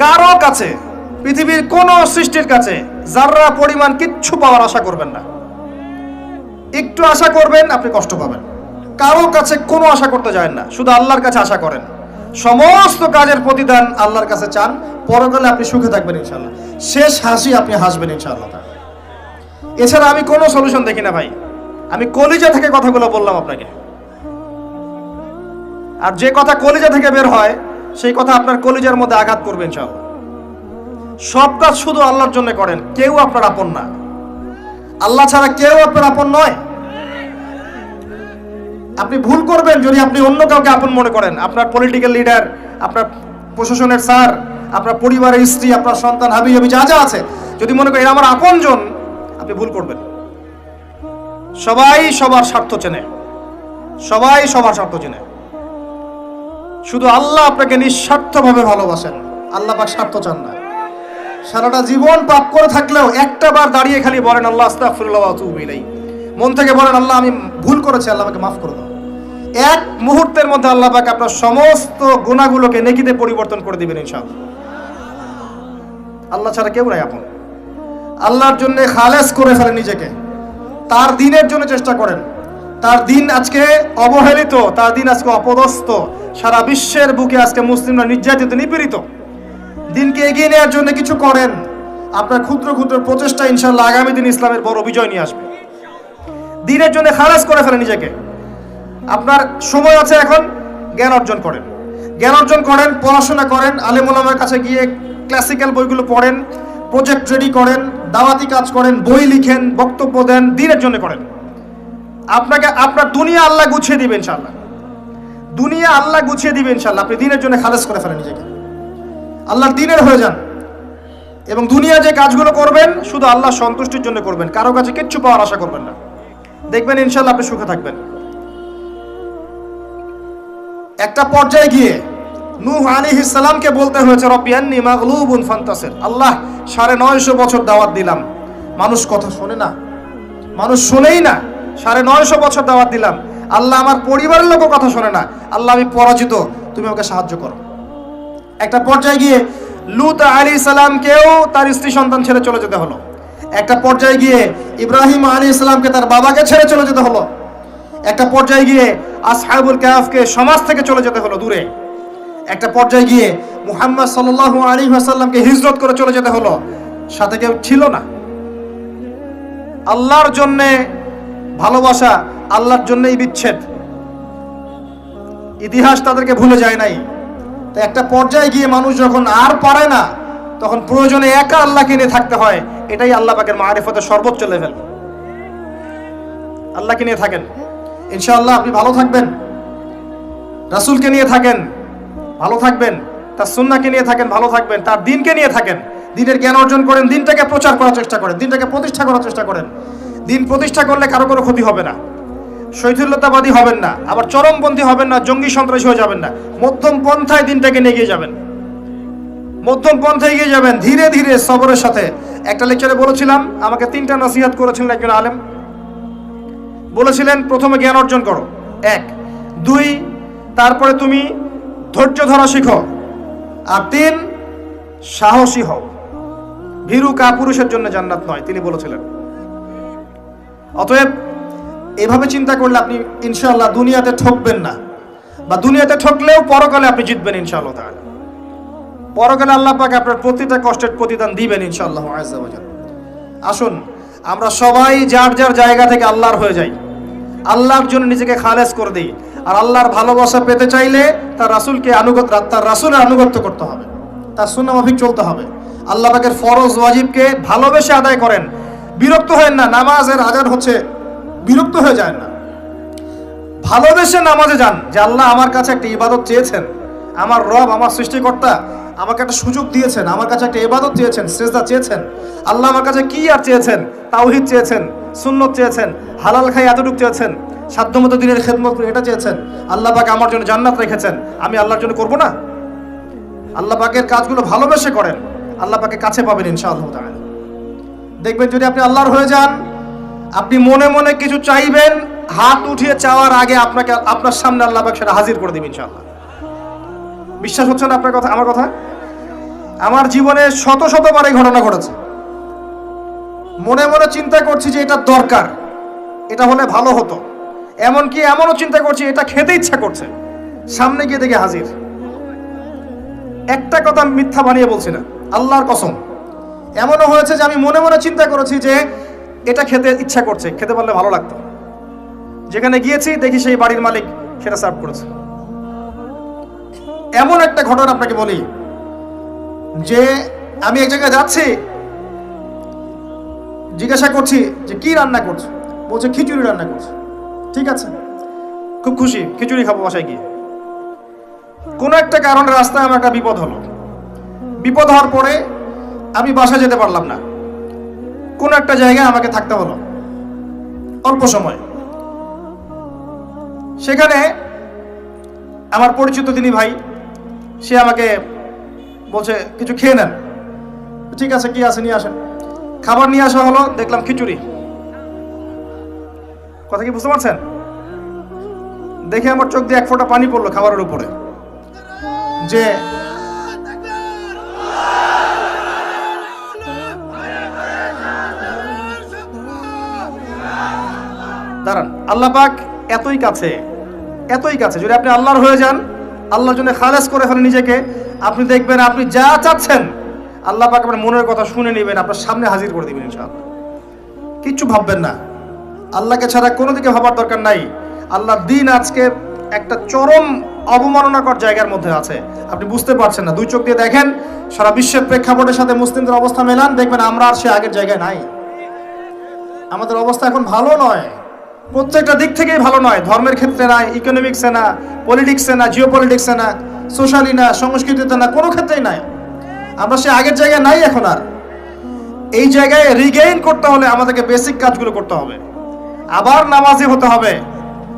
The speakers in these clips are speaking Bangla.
কারো কাছে, পৃথিবীর কোন সৃষ্টির কাছে যাররা পরিমাণ কিচ্ছু পাওয়ার আশা করবেন না। একটু আশা করবেন আপনি কষ্ট পাবেন। কারো কাছে কোনো আশা করতে যায় না, শুধু আল্লাহর কাছে আশা করেন। সমস্ত কাজের প্রতিদান আল্লাহর কাছে চান, পরকালে আপনি সুখে থাকবেন ইনশাআল্লাহ। শেষ হাসি আপনি হাসবেন ইনশাআল্লাহ। এছাড়া আমি কোনো সলিউশন দেখি না ভাই। আমি কলিজা থেকে কথাগুলো বললাম আপনাকে, আর যে কথা কলিজা থেকে বের হয় সেই কথা আপনার কলিজার মধ্যে আঘাত করবে ইনশাআল্লাহ। সব কাজ শুধু আল্লাহর জন্য করেন, কেউ আপনার আপন না। আল্লাহ ছাড়া কেউ আপনার আপন নয়। আপনি ভুল করবেন যদি আপনি অন্য কাউকে আপন মনে করেন। আপনার পলিটিক্যাল লিডার, আপনার প্রশাসনের স্যার, আপনার পরিবারের স্ত্রী, আপনার সন্তান, হাবি হাবি যা যা আছে, যদি মনে করেন আমার আপনজন, আপনি ভুল করবেন। সবাই সবার স্বার্থ চেনে, সবাই সবার স্বার্থ চেনে। শুধু আল্লাহ আপনাকে নিঃস্বার্থভাবে ভালোবাসেন। আল্লাহ পাক স্বার্থ চান না। সারাটা জীবন পাপ করে থাকলেও একটা বার দাঁড়িয়ে খালি বলেন আল্লাহ আস্তাগফিরুল্লাহ ওয়া আতুবু ইলাইহি। মন থেকে বলেন আল্লাহ আমি ভুল করেছি, আল্লাহ আমাকে মাফ করে দাও। এক মুহূর্তের মধ্যে আল্লাহ পাক আপনার সমস্ত গুনাহগুলোকে নেকিতে পরিবর্তন করে দিবেন ইনশাআল্লাহ। আল্লাহ ছাড়া কেউ নাই আপন। আল্লাহর জন্য খালেস করে ফেলেন নিজেকে, তার দিনের জন্য চেষ্টা করেন। তার দিন আজকে অবহেলিত, তার দিন আজকে অপদস্থ। সারা বিশ্বের বুকে আজকে মুসলিমরা নির্যাতিত, নিপীড়িত। দিনকে এগিয়ে নেওয়ার জন্য কিছু করেন। আপনার ক্ষুদ্র ক্ষুদ্র প্রচেষ্টা ইনশাআল্লাহ আগামী দিন ইসলামের বড় বিজয় নিয়ে আসবে। দিনের জন্য খালাস করে ফেলেন নিজেকে। আপনার সময় আছে এখন, জ্ঞান অর্জন করেন, জ্ঞান অর্জন করেন, পড়াশোনা করেন, আলেম ওলামার কাছে গিয়ে ক্লাসিক্যাল বইগুলো পড়েন, প্রজেক্ট রেডি করেন, দাওয়াতি কাজ করেন, বই লিখেন, বক্তব্য দেন, দিনের জন্য করেন। আপনাকে আপনার দুনিয়া আল্লাহ গুছিয়ে দিবে ইনশাআল্লাহ। দুনিয়া আল্লাহ গুছিয়ে দিবে ইনশাআল্লাহ। আপনি দিনের জন্য খালাস করে ফেলেন নিজেকে, আল্লাহর দিনের হয়ে যান। এবং দুনিয়া যে কাজগুলো করবেন শুধু আল্লাহ সন্তুষ্টির জন্য করবেন, কারো কাছে কিচ্ছু পাওয়ার আশা করবেন না। দেখবেন ইনশাআল্লাহ আপনি সুখে থাকবেন। একটা পর্যায়ে গিয়ে নূহ আলাইহিস সালামকে বলতে হয়েছে রব্বি আন্নী মাগলুবুন ফান্তাসির। আল্লাহ 950 বছর দাওয়াত দিলাম, মানুষ কথা শোনে না, মানুষ শোনেই না। 950 বছর দাওয়াত দিলাম, আল্লাহ আমার পরিবারের লোকও কথা শোনে না। আল্লাহ আমি পরাজিত, তুমি আমাকে সাহায্য করো। একটা পর্যায়ে গিয়ে লূত আলাইহিস সালামকেও তার স্ত্রী সন্তান ছেড়ে চলে যেতে হলো। একটা পর্যায়ে গিয়ে ইব্রাহিম আলাইহিস সালামকে তার বাবাকে ছেড়ে চলে যেতে হলো। একটা পর্যায়ে গিয়ে আসহাবুল কাহফকে সমাজ থেকে চলে যেতে হলো দূরে। একটা পর্যায়ে গিয়ে মুহাম্মদ সাল্লাল্লাহু আলাইহি ওয়াসাল্লামকে হিজরত করে চলে যেতে হলো, সাথে কেউ ছিল না। আল্লাহর জন্য ভালোবাসা, আল্লাহর জন্যই বিচ্ছেদ। ইতিহাস তাদেরকে ভুলে যায় নাই। তো একটা পর্যায়ে গিয়ে মানুষ যখন আর পারে না, তখন প্রয়োজনে একা আল্লাহকে নিয়ে থাকতে হয়। এটাই আল্লাহ পাকের মারিফতের সর্বোচ্চ লেভেল। আল্লাহকে নিয়ে থাকেন, ইনশাআল্লাহ আপনি ভালো থাকবেন। রাসূলকে নিয়ে থাকেন, ভালো থাকবেন। তার সুন্নাহকে নিয়ে থাকেন, ভালো থাকবেন। তার দিনকে নিয়ে থাকেন, দিনের জ্ঞান অর্জন করেন, দিনটাকে প্রচার করার চেষ্টা করেন, দিনটাকে প্রতিষ্ঠা করার চেষ্টা করেন। দিন প্রতিষ্ঠা করলে কারো কোনো ক্ষতি হবে না। শৈথিল্যতাবাদী হবেন না, আবার চরমপন্থী হবেন না, জঙ্গি সন্ত্রাসী হয়ে যাবেন না। মধ্যম পন্থায় দিনটাকে নিয়ে গিয়ে যাবেন, মধ্যম পন্থায় এগিয়ে যাবেন, ধীরে ধীরে সবরের সাথে। একটা লেকচারে বলেছিলাম, আমাকে 3টা নসিহত করেছিলেন একজন আলেম। বলেছিলেন প্রথমে জ্ঞান অর্জন করো, 1, 2, তারপরে তুমি ধৈর্য ধরা শিখো, আর 3 সাহসী হও। ভীরু কাপুরুষের জন্য জান্নাত নয়, তিনি বলেছিলেন। অতএব এভাবে চিন্তা করলে আপনি ইনশাআল্লাহ দুনিয়াতে ঠকবেন না, বা দুনিয়াতে ঠকলেও পরকালে আপনি জিতবেন ইনশাআল্লাহ তাআলা। পরকালে আল্লাহ পাক আপনার প্রতিটা কষ্টের প্রতিদান দিবেন ইনশাআল্লাহ আযজা ওয়া জাল। আসুন আমরা সবাই যার যার জায়গা থেকে আল্লাহর হয়ে যাই, আল্লাহর জন্য নিজেকে খালেস করে দিই। আর আল্লাহর ভালোবাসা পেতে চাইলে তার রাসূলকে তার রাসূলের আনুগত্য করতে হবে, তার সুন্নাহ মাফিক চলতে হবে। আল্লাহ পাকের ফরজ ওয়াজিবকে ভালোবেসে আদায় করেন, বিরক্ত হয়েন না। নামাজের আজান হচ্ছে, বিরক্ত হয়ে যায় না, ভালোবেসে নামাজে যান। যে আল্লাহ আমার কাছে একটা ইবাদত চেয়েছেন, আমার রব, আমার সৃষ্টিকর্তা আমাকে একটা সুযোগ দিয়েছেন, আমার কাছে একটা ইবাদত চেয়েছেন, সিজদা চেয়েছেন। আল্লাহ আমার কাছে কি আর চেয়েছেন? তাওহীদ চেয়েছেন, সুন্নত চেয়েছেন, হালাল খাই এতটুকু চেয়েছেন, সাধ্যমতো দিনের খেদমত করে এটা চেয়েছেন। আল্লাহ পাক আমার জন্য জান্নাত রেখেছেন, আমি আল্লাহর জন্য করব না? আল্লাহ পাকের কাজগুলো ভালোবেসে করেন, আল্লাহ পাকে কাছে পাবেন ইনশাআল্লাহ তাআলা। দেখবেন যদি আপনি আল্লাহর হয়ে যান, আপনি মনে মনে কিছু চাইবেন, হাত উঠিয়ে চাওয়ার আগে আপনার সামনে আল্লাহ পাক সেটা হাজির করে দিবেন ইনশাআল্লাহ। বিশ্বাস হচ্ছে না আপনার কথা, আমার কথা? আমার জীবনে শত শতবার এই ঘটনা ঘটেছে। মনে মনে চিন্তা করছি যে এটা দরকার, এটা হলে ভালো হতো, এমনকি এমনও চিন্তা করছি এটা খেতে ইচ্ছা করছে, সামনে গিয়ে দেখে হাজির। একটা কথা আমি মিথ্যা বানিয়ে বলছি না, আল্লাহর কসম। এমনও হয়েছে যে আমি মনে মনে চিন্তা করেছি যে এটা খেতে ইচ্ছা করছে, খেতে পারলে ভালো লাগতো। যেখানে গিয়েছি দেখি সেই বাড়ির মালিক সেটা সার্ভ করেছে। এমন একটা ঘটনা আপনাকে বলি যে আমি এক জায়গায় যাচ্ছি, জিজ্ঞাসা করছি যে কি রান্না করছো, বলছে খিচুড়ি রান্না করছে। ঠিক আছে, খুব খুশি, খিচুড়ি খাবো বাসায় গিয়ে। কোনো একটা কারণে রাস্তায় আমার একটা বিপদ হলো। বিপদ হওয়ার পরে আমি বাসায় যেতে পারলাম না, কোনো একটা জায়গায় আমাকে থাকতে হলো অল্প সময়। সেখানে আমার পরিচিত তিনি ভাই, সে আমাকে বলছে কিছু খেয়ে নেন। ঠিক আছে, কি আছে নিয়ে আসেন। খাবার নিয়ে আসা হলো, দেখলাম খিচুড়ি। কথা কি বুঝতে পারছেন? দেখে আমার চোখ দিয়ে এক ফোঁটা পানি পড়লো খাবারের উপরে। যে দাঁড়ান, আল্লাহ পাক এতই কাছে, এতই কাছে। যদি আপনি আল্লাহর হয়ে যান, আল্লাহর জন্য খালেস করে ফেলেন নিজেকে, আপনি দেখবেন আপনি যা চাচ্ছেন আল্লাহ পাক আপনার মনের কথা শুনে নেবেন, আপনার সামনে হাজির করে দিবেন ইনশাআল্লাহ। কিচ্ছু ভাববেন না, আল্লাহকে ছাড়া কোনো দিকে ভাবার দরকার নাই। আল্লাহর দিন আজকে একটা চরম অবমাননাকর জায়গার মধ্যে আছে, আপনি বুঝতে পারছেন না। দুই চোখ দিয়ে দেখেন, সারা বিশ্বের প্রেক্ষাপটের সাথে মুসলিমদের অবস্থা মেলান, দেখবেন আমরা আর সে আগের জায়গায় নাই। আমাদের অবস্থা এখন ভালো নয়, প্রত্যেকটা দিক থেকেই ভালো নয়। ধর্মের ক্ষেত্রে না, ইকোনমিক্সে না, পলিটিক্সে না, জিও পলিটিক্সে না, সোশ্যালি না, সংস্কৃতিতে না, কোনো ক্ষেত্রেই নাই। আমরা সে আগের জায়গায় নাই এখন আর। এই জায়গায় রিগেইন করতে হলে আমাদেরকে বেসিক কাজগুলো করতে হবে। আবার নামাজি হতে হবে,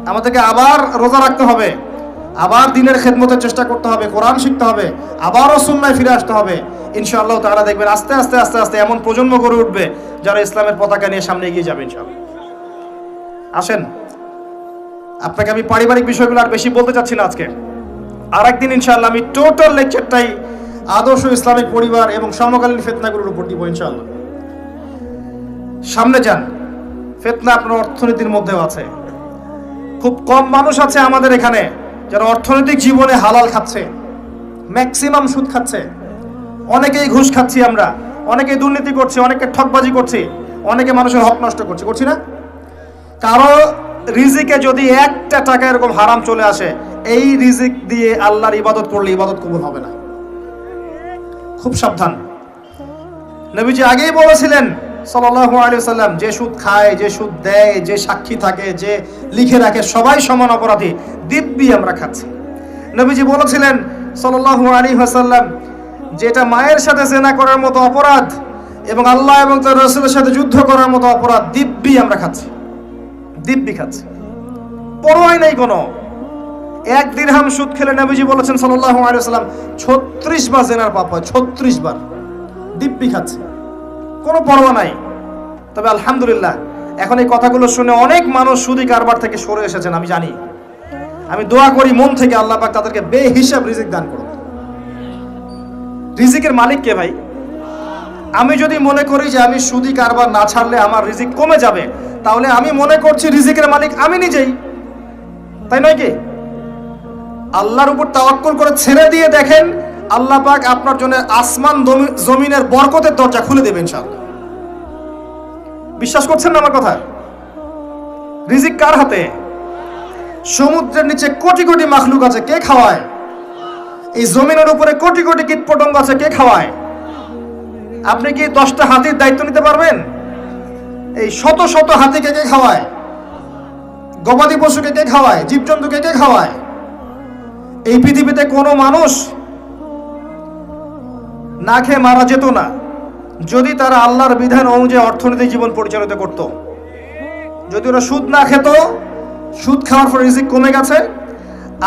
আমাদেরকে আবার রোজা রাখতে হবে, আবার দিনের খেদমতের চেষ্টা করতে হবে, কোরআন শিখতে হবে, আবারও সুন্নায় ফিরে আসতে হবে। ইনশাআল্লাহ তাআলা দেখবেন আস্তে আস্তে আস্তে আস্তে এমন প্রজন্ম গড়ে উঠবে যারা ইসলামের পতাকা নিয়ে সামনে এগিয়ে যাবে ইনশাআল্লাহ। আসেন, আপনাকে আমি পারিবারিক বিষয়গুলো আর বেশি বলতে চাচ্ছি না আজকে। আর একদিন ইনশাআল্লাহ আমি টোটাল লেকচারটাই আদর্শ ইসলামিক পরিবার এবং সমকালীন ফিতনাগুলোর উপর দিব ইনশাআল্লাহ। সামনে যান, ফিতনা আপনার অর্থনীতির মধ্যেও আছে। খুব কম মানুষ আছে আমাদের এখানে যারা অর্থনৈতিক জীবনে হালাল খাচ্ছে, ম্যাক্সিমাম সুদ খাচ্ছে। অনেকেই ঘুষ খাচ্ছি আমরা, অনেকেই দুর্নীতি করছি, অনেকে ঠকবাজি করছি, অনেকে মানুষের হক নষ্ট করছি, করছি না? কারো রিজিকে যদি একটা টাকা এরকম হারাম চলে আসে, এই রিজিক দিয়ে আল্লাহর ইবাদত করলে ইবাদত কবুল হবে না। খুব সাবধান। নবীজি আগেই বলেছিলেন সাল্লাল্লাহু আলাইহি ওয়াসাল্লাম, যে সুদ খায়, যে সুদ দেয়, যে সাক্ষী থাকে, যে লিখে রাখে, সবাই সমান অপরাধী। দিব্যি আমরা খাচ্ছি। নবীজি বলেছিলেন সাল্লাল্লাহু আলাইহি ওয়াসাল্লাম, যেটা মায়ের সাথে জেনা করার মতো অপরাধ এবং আল্লাহ এবং তার রাসূলের সাথে যুদ্ধ করার মতো অপরাধ, দিব্যি আমরা খাচ্ছি, দিব্যি খাচ্ছি, পরোয়াই নাই কোনো। এক দিরহাম সুদ খেলে নবীজি বলেছেন সাল্লাল্লাহু আলাইহি ওয়াসাল্লাম 36 বার জেনার পাপ হয়, 36 বার। দিব্যি খাচ্ছি, কোনো পরোয়া নাই। তবে আলহামদুলিল্লাহ এখন এই কথাগুলো শুনে অনেক মানুষ সুদি কারবার থেকে সরে এসেছেন, আমি জানি। আমি দোয়া করি মন থেকে আল্লাহ পাক তাদেরকে বেহিসাব রিজিক দান করুন। রিজিকের মালিক কে ভাই? আমি যদি মনে করি যে আমি সুদি কারবার না ছাড়লে আমার রিজিক কমে যাবে, তাহলে আমি মনে করছি রিজিকের মালিক আমি নিজেই, তাই নয় কি? আল্লাহর উপর তাওয়াক্কুল করে ছেড়ে দিয়ে দেখেন, আল্লাহ পাক আপনার জন্য আসমান জমিনের বরকতের দরজা খুলে দেবেন ইনশাআল্লাহ। বিশ্বাস করছেন না আমার কথা? রিজিক কার হাতে? সমুদ্রের নিচে কোটি কোটি মাখলুক আছে, কে খাওয়ায়? এই জমিনের উপরে কোটি কোটি কীটপতঙ্গ আছে, কে খাওয়ায়? আপনি কি 10টা হাতির দায়িত্ব নিতে পারবেন? এই শত শত হাতিকে কে খাওয়ায়? গবাদি পশুকে কে খাওয়ায়? জীবজন্তুকে কে খাওয়ায়? এই পৃথিবীতে কোনো মানুষ না খেয়ে মারা যেত না যদি তারা আল্লাহর বিধান অনুযায়ী অর্থনৈতিক জীবন পরিচালিত করত। যদি ওরা সুদ না খেত, সুদ খাওয়ার পর রিজিক কমে গেছে,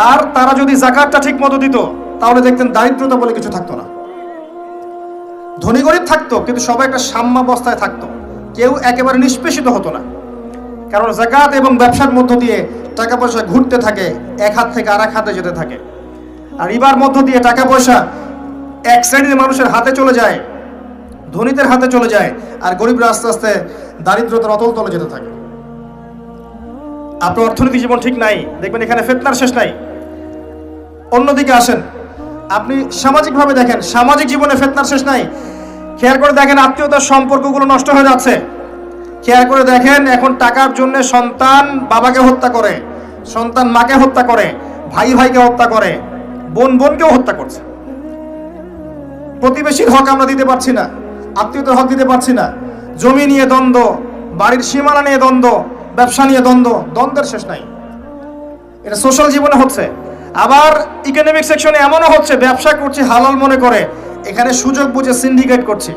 আর তারা যদি যাকাতটা ঠিক মতো দিত, তাহলে দেখতেন দারিদ্রতা বলে কিছু থাকতো না। ধনী গরিব থাকতো, কিন্তু সবাই একটা সাম্যাবস্থায় থাকতো, কেউ একেবারে নিষ্পেষিত হতো না। কারণ যাকাত এবং ব্যবসার মধ্য দিয়ে টাকা পয়সা ঘুরতে থাকে, এক হাত থেকে আরেক হাতে যেতে থাকে। আর রিবার মধ্য দিয়ে টাকা পয়সা এক শ্রেণীর মানুষের হাতে চলে যায়, ধনীদের হাতে চলে যায়, আর গরিবরা আস্তে আস্তে দারিদ্রতার অতল তলে যেতে থাকে। আপনার অর্থনৈতিক জীবন ঠিক নাই, দেখবেন এখানে ফিতনার শেষ নাই। অন্যদিকে আসেন, আপনি সামাজিকভাবে দেখেন, সামাজিক জীবনে ফিতনার শেষ নাই। খেয়াল করে দেখেন আত্মীয়তার সম্পর্কগুলো নষ্ট হয়ে যাচ্ছে। খেয়াল করে দেখেন এখন টাকার জন্য সন্তান বাবাকে হত্যা করে, সন্তান মাকে হত্যা করে, ভাই ভাইকে হত্যা করে, বোন বোনকেও হত্যা করছে। প্রতিবেশীর হক আমরা দিতে পারছি না, আত্মীয়তার হক দিতে পারছি না, জমি নিয়ে দ্বন্দ্ব, বাড়ির সীমানা নিয়ে দ্বন্দ্ব, ব্যবসা নিয়ে দ্বন্দ্ব, দ্বন্দ্বের শেষ নাই। এটা সোশ্যাল জীবনে হচ্ছে। আবার ইকোনমিক সেকশনে এমনও হচ্ছে, ব্যবসা করছি হালাল মনে করে, এখানে সুযোগ বুঝে সিন্ডিকেট করছি,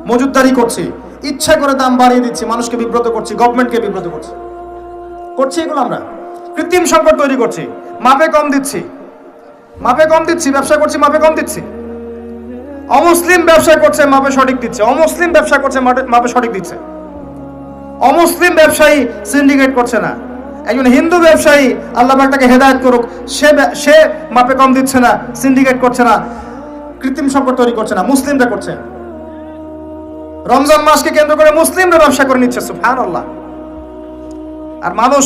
মজুতদারি করছি, ইচ্ছা করে দাম বাড়িয়ে দিচ্ছি, মানুষকে বিব্রত করছি, গভর্নমেন্টকে বিব্রত করছি। এগুলো আমরা কৃত্রিম সংকট তৈরি করছি, মাপে কম দিচ্ছি, ব্যবসা করছি মাপে কম দিচ্ছি। অমুসলিম ব্যবসা করছে মাপে সঠিক দিচ্ছে, অমুসলিম ব্যবসা করছে মাপে সঠিক দিচ্ছে। অমুসলিম ব্যবসায়ী সিন্ডিকেট করছে না, একজন হিন্দু ব্যবসায়ী আল্লাহ পাক তাকে হেদায়েত করুক, সে মাপে কম দিচ্ছে না, সিন্ডিকেট করছে না, কৃত্রিম সংকট তৈরি করছে না, মুসলিমরা করছে। রমজান মাসকে কেন্দ্র করে মুসলিমরা ব্যবসা করে নিচ্ছে, সুবহানাল্লাহ। আর মানুষ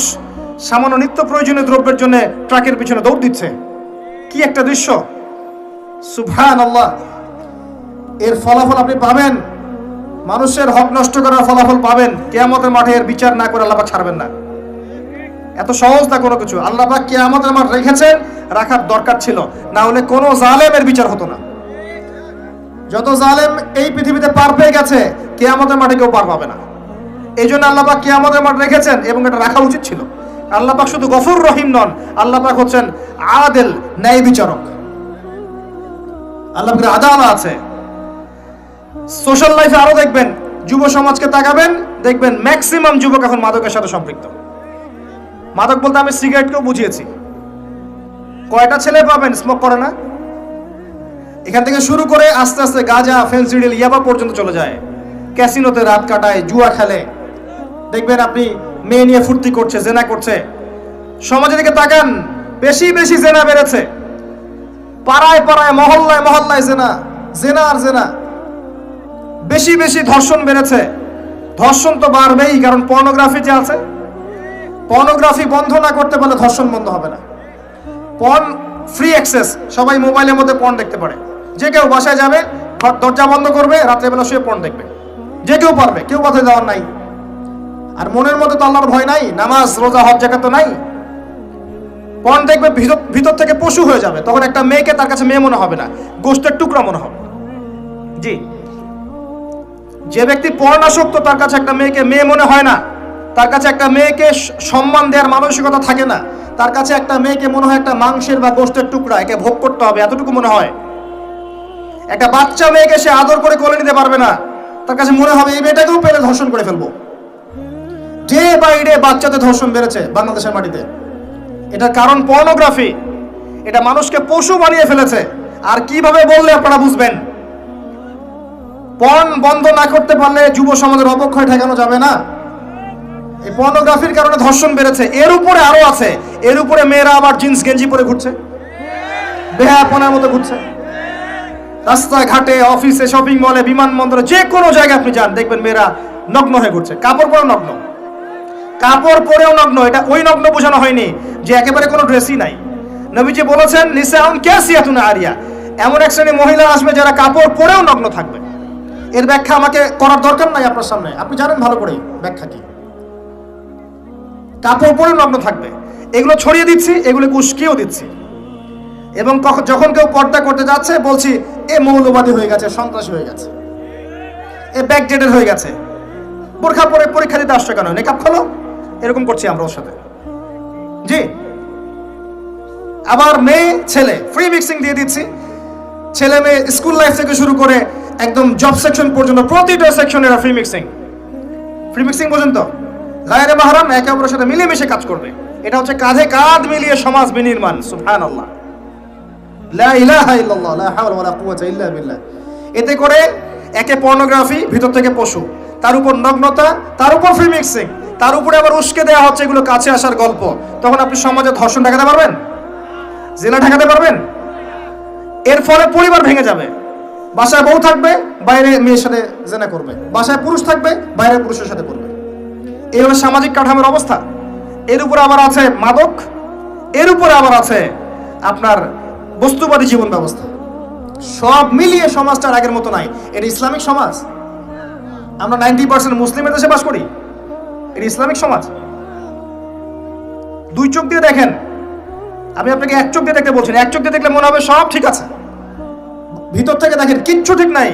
সামান্য নিত্য প্রয়োজনীয় দ্রব্যের জন্য ট্রাকের পিছনে দৌড় দিচ্ছে। কি একটা দৃশ্য, সুবহানাল্লাহ। এর ফলাফল আপনি পাবেন, মানুষের হক নষ্ট করার ফলাফল পাবেন। কিয়ামতের মাঠে এর বিচার না করে আল্লাহ পাক ছাড়বেন না। এত সহজ না কোনো কিছু। আল্লাহ পাক কিয়ামতের মাঠ রেখেছেন, রাখার দরকার ছিল, না হলে কোনো জালেমের বিচার হতো না। যত জালেম এই পৃথিবীতে পার পেয়ে গেছে, কিয়ামতের মাঠে কেউ পার পাবে না। এই জন্য আল্লাহ পাক কিয়ামতের মাঠ রেখেছেন, এবং এটা রাখা উচিত ছিল। আল্লাহ পাক শুধু গফুর রহিম নন, আল্লাহ পাক হচ্ছেন আদেল, ন্যায় বিচারক। আল্লাহ পাকের আদালত আছে। সোশ্যাল লাইফে আরো দেখবেন, যুব সমাজকে তাকাবেন, দেখবেন ম্যাক্সিমাম যুবক এখন মাদকের সাথে সম্পৃক্ত। মাদক বলতে আমি সিগারেটকেও বুঝিয়েছি। কয়টা ছেলে পাবেন স্মোক করে না? এখান থেকে শুরু করে আস্তে আস্তে গাঁজা, ফেন্সিডিল, ইয়াবা পর্যন্ত চলে যায়। ক্যাসিনোতে রাত কাটায়, জুয়া খেলে, দেখবেন আপনি মেয়ে নিয়ে ফুর্তি করছে, জেনা করছে। সমাজের দিকে তাকান, বেশি বেশি জেনা বেড়েছে। পাড়ায় পাড়ায়, মহল্লায় মহল্লায় জেনা, জেনা আর জেনা। বেশি বেশি ধর্ষণ বেড়েছে। ধর্ষণ তো বাড়বেই, কারণ পর্নোগ্রাফি যে আছে, পর্নোগ্রাফি বন্ধ না করতে পারলে ধর্ষণ বন্ধ হবে না। পর্ন ফ্রি অ্যাক্সেস, সবাই মোবাইলের মধ্যে পর্ন দেখতে পারে। যে কেউ বাসায় যাবে, দরজা বন্ধ করবে, রাত্রেবেলা শুয়ে পর্ন দেখবে, যে কেউ পারবে, কেউ বাধা দেওয়ার নাই। আর মনের মধ্যে তো আল্লাহর ভয় নাই, নামাজ রোজা হজ জাকাত তো নাই। পর্ন দেখবে, ভিতর থেকে পশু হয়ে যাবে। তখন একটা মেয়েকে তার কাছে মেয়ে মনে হবে না, গোশতের টুকরা মনে হবে। জি, যে ব্যক্তি পর্ণাসক্ত তার কাছে একটা মেয়েকে মেয়ে মনে হয় না, তার কাছে একটা মেয়েকে সম্মান দেওয়ার মানসিকতা থাকে না। তার কাছে একটা মেয়েকে মনে হয় একটা মাংসের বা গোশতের টুকরা, একে ভোগ করতে হবে, এতটুকু মনে হয়। একটা বাচ্চা মেয়েকে সে আদর করে কোলে নিতে পারবে না, তার কাছে মনে হবে এই মেয়েটাকেও পেলে ধর্ষণ করে ফেলবো। ডে বাই ডে বাচ্চাদের ধর্ষণ বেড়েছে বাংলাদেশের মাটিতে। এটার কারণ পর্নোগ্রাফি। এটা মানুষকে পশু বানিয়ে ফেলেছে। আর কিভাবে বললে আপনারা বুঝবেন? পর্ন বন্ধ না করতে পারলে যুব সমাজের অবক্ষয় ঠেকানো যাবে না। এই পর্নোগ্রাফির কারণে ধর্ষণ বেড়েছে। এর উপরে আরো আছে, এর উপরে মেয়েরা আবার জিন্স গেঞ্জি পরে ঘুরছে, বেহায়াপনার মতো ঘুরছে। রাস্তাঘাটে, অফিসে, শপিং মলে, বিমানবন্দরে, যে কোনো জায়গায় আপনি যান, দেখবেন মেয়েরা নগ্ন হয়ে ঘুরছে। কাপড় পরেও নগ্ন, কাপড় পরেও নগ্ন। এটা ওই নগ্ন বোঝানো হয়নি যে একেবারে কোনো ড্রেসই নাই। নবীজি বলেছেন নিসাউন কাসিয়াতুন আরিয়া, এমন এক শ্রেণী মহিলা আসবে যারা কাপড় পরেও নগ্ন থাকবে। এর ব্যাখ্যা আমাকে করার দরকার নাই আপনার সামনে, আপনি জানেন ভালো করে ব্যাখ্যা কি। কাপড় পরে নগ্ন থাকবে, এগুলো ছড়িয়ে দিচ্ছি, এগুলোকে উস্কিয়েও দিচ্ছি। এবং যখন কেউ পর্দা করতে যাচ্ছে বলছি এ মৌলবাদী হয়ে গেছে, সন্ত্রাসী হয়ে গেছে, এ ব্যাকডেটেড হয়ে গেছে, বোরখা পরে পরীক্ষা দিতে আসছে কেন, নেকাব খোলো, এরকম করছি আমরা ওর সাথে। জি, আবার মেয়ে ছেলে ফ্রি মিক্সিং দিয়ে দিচ্ছি। ছেলে মেয়ে স্কুল লাইফ থেকে শুরু করে একদম জব সেকশন পর্যন্ত প্রতিটা সেকশনে ফ্রি মিক্সিং পর্যন্ত। গায়রে মাহরাম একে অপরের সাথে মিলেমিশে কাজ করবে। এটা হচ্ছে কাঁধে কাঁধ মিলিয়ে সমাজ বিনির্মাণ। সুবহানাল্লাহ, লা ইলাহা ইল্লাল্লাহ, লা হাওলা ওয়ালা কুওয়াতা ইল্লা বিল্লাহ। এতে করে একে পর্নোগ্রাফি, ভিতর থেকে পশু, তার উপর নগ্নতা, তার উপর ফ্রি মিক্সিং, তার উপরে আবার উস্কে দেওয়া হচ্ছে এগুলো কাছে আসার গল্প। তখন আপনি সমাজে ধর্ষণ ঠেকাতে পারবেন? জিনা ঠেকাতে পারবেন? এর ফলে পরিবার ভেঙে যাবে। বাসায় বউ থাকবে, বাইরে মেয়ের সাথে জেনা করবে, বাসায় পুরুষ থাকবে, বাইরে পুরুষের সাথে করবে। এই হলো সামাজিক কাঠামোর অবস্থা। এর উপরে আবার আছে মাদক, এর উপরে আবার আছে আপনার বস্তুবাদী জীবন ব্যবস্থা। সব মিলিয়ে সমাজটার আগের মতো নাই। এটা ইসলামিক সমাজ। আমরা 90% মুসলিমের দেশে বাস করি, এটা ইসলামিক সমাজ। দুই চোখ দিয়ে দেখেন, আমি আপনাকে এক চোখ দিয়ে দেখতে বলছি না। এক চোখ দিয়ে দেখলে মনে হবে সব ঠিক আছে, ভিতর থেকে দেখেন কিচ্ছু ঠিক নাই।